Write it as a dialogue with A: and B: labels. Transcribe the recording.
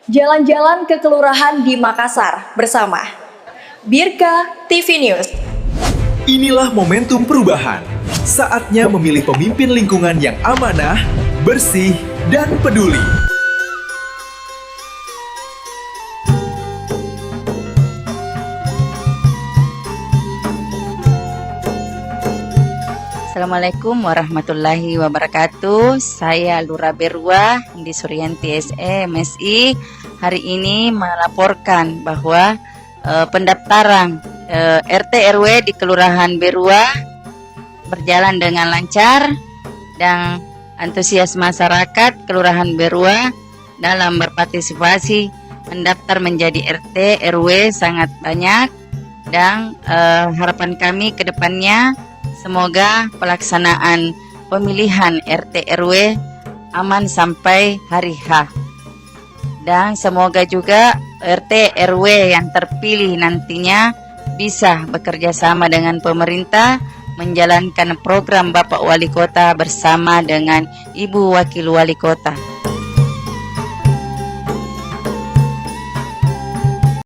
A: Jalan-jalan ke kelurahan di Makassar bersama Birka TV News.
B: Inilah momentum perubahan. Saatnya memilih pemimpin lingkungan yang amanah, bersih, dan peduli.
C: Assalamualaikum warahmatullahi wabarakatuh. Saya Lurah Berwa di Suryanti SE MSI. Hari ini melaporkan bahwa pendaftaran RT RW di Kelurahan Berwa berjalan dengan lancar dan antusias masyarakat Kelurahan Berwa dalam berpartisipasi mendaftar menjadi RT RW sangat banyak, dan harapan kami ke depannya semoga pelaksanaan pemilihan RT RW aman sampai hari H. Dan semoga juga RT RW yang terpilih nantinya bisa bekerja sama dengan pemerintah menjalankan program Bapak Wali Kota bersama dengan Ibu Wakil Wali Kota.